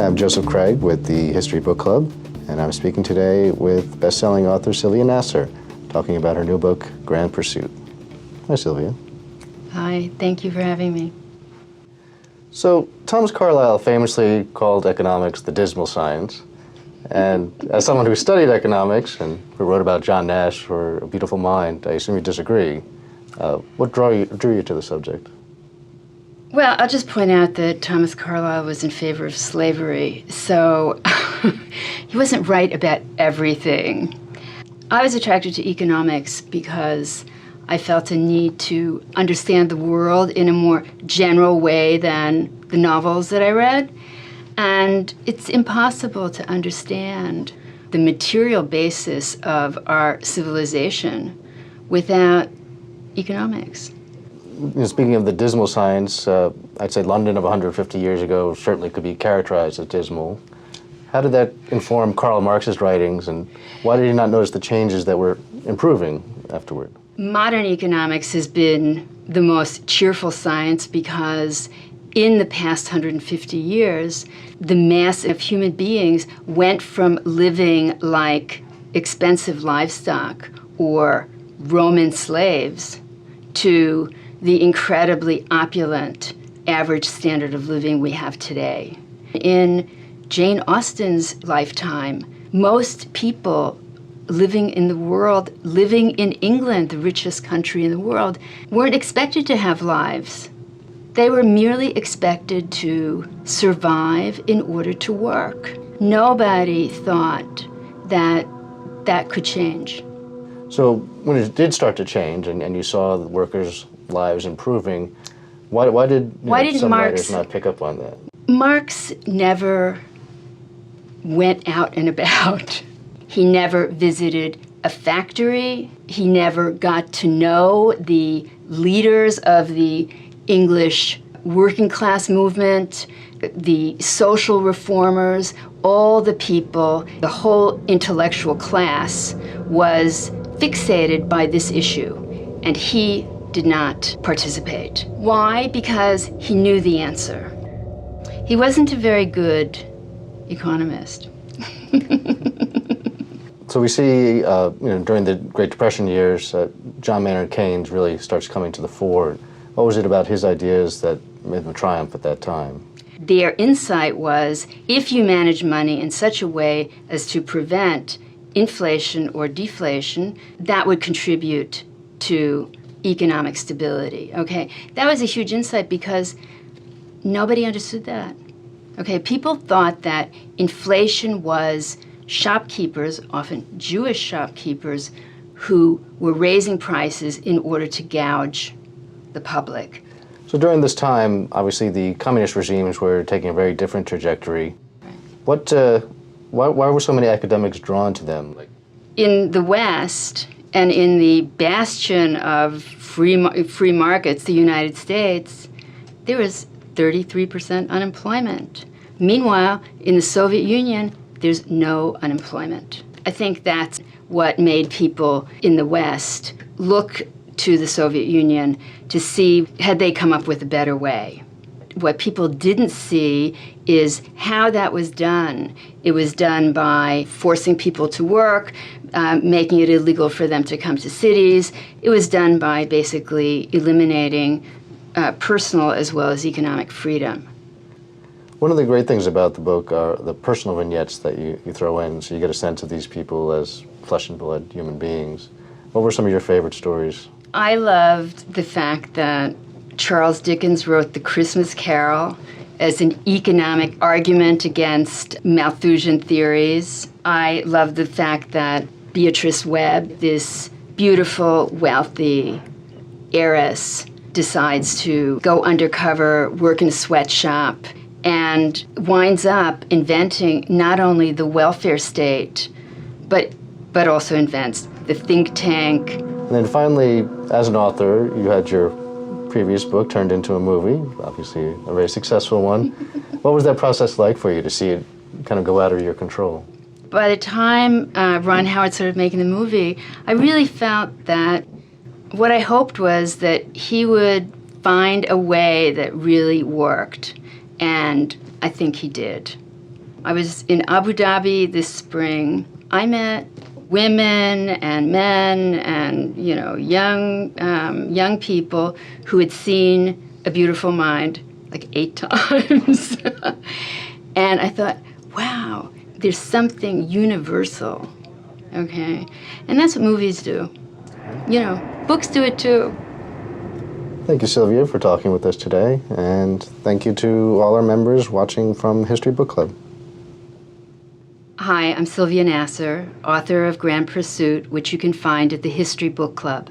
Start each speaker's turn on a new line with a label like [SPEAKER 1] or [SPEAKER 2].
[SPEAKER 1] I'm Joseph Craig with the History Book Club, and I'm speaking today with best-selling author Sylvia Nasar, talking about her new book, Grand Pursuit. Hi, Sylvia.
[SPEAKER 2] Hi, thank you for having me.
[SPEAKER 1] So, Thomas Carlyle famously called economics the dismal science, and as someone who studied economics and who wrote about John Nash for A Beautiful Mind, I assume you disagree. What drew you to the subject?
[SPEAKER 2] Well, I'll just point out that Thomas Carlyle was in favor of slavery, so he wasn't right about everything. I was attracted to economics because I felt a need to understand the world in a more general way than the novels that I read. And it's impossible to understand the material basis of our civilization without economics.
[SPEAKER 1] Speaking of the dismal science, I'd say London of 150 years ago certainly could be characterized as dismal. How did that inform Karl Marx's writings, and why did he not notice the changes that were improving afterward?
[SPEAKER 2] Modern economics has been the most cheerful science because in the past 150 years, the mass of human beings went from living like expensive livestock or Roman slaves to the incredibly opulent average standard of living we have today. In Jane Austen's lifetime, most people living in the world, living in England, the richest country in the world, weren't expected to have lives. They were merely expected to survive in order to work. Nobody thought that that could change.
[SPEAKER 1] So when it did start to change and you saw the workers' lives improving, why did some writers not pick up on that?
[SPEAKER 2] Marx never went out and about. He never visited a factory. He never got to know the leaders of the English working class movement, the social reformers, all the people, the whole intellectual class was fixated by this issue, and he did not participate. Why? Because he knew the answer. He wasn't a very good economist.
[SPEAKER 1] So we see, during the Great Depression years, John Maynard Keynes really starts coming to the fore. What was it about his ideas that made them triumph at that time?
[SPEAKER 2] Their insight was, if you manage money in such a way as to prevent inflation or deflation, that would contribute to economic stability, okay? That was a huge insight because nobody understood that, okay? People thought that inflation was shopkeepers, often Jewish shopkeepers, who were raising prices in order to gouge the public.
[SPEAKER 1] So during this time, obviously the communist regimes were taking a very different trajectory. Right. Why were so many academics drawn to them?
[SPEAKER 2] In the West, and in the bastion of free markets, the United States, there was 33% unemployment. Meanwhile, in the Soviet Union, there's no unemployment. I think that's what made people in the West look to the Soviet Union to see, had they come up with a better way. What people didn't see is how that was done. It was done by forcing people to work, making it illegal for them to come to cities. It was done by basically eliminating personal as well as economic freedom.
[SPEAKER 1] One of the great things about the book are the personal vignettes that you throw in, so you get a sense of these people as flesh and blood human beings. What were some of your favorite stories?
[SPEAKER 2] I loved the fact that Charles Dickens wrote The Christmas Carol as an economic argument against Malthusian theories. I loved the fact that Beatrice Webb, this beautiful, wealthy heiress, decides to go undercover, work in a sweatshop, and winds up inventing not only the welfare state, but also invents the think tank.
[SPEAKER 1] And then finally, as an author, you had your previous book turned into a movie, obviously a very successful one. What was that process like for you to see it kind of go out of your control?
[SPEAKER 2] By the time Ron Howard started making the movie, I really felt that what I hoped was that he would find a way that really worked, and I think he did. I was in Abu Dhabi this spring. I met women and men and, you know, young people who had seen A Beautiful Mind like 8 times. And I thought, wow, there's something universal, okay? And that's what movies do. You know, books do it too.
[SPEAKER 1] Thank you, Sylvia, for talking with us today, and thank you to all our members watching from History Book Club.
[SPEAKER 2] Hi, I'm Sylvia Nasar, author of Grand Pursuit, which you can find at the History Book Club.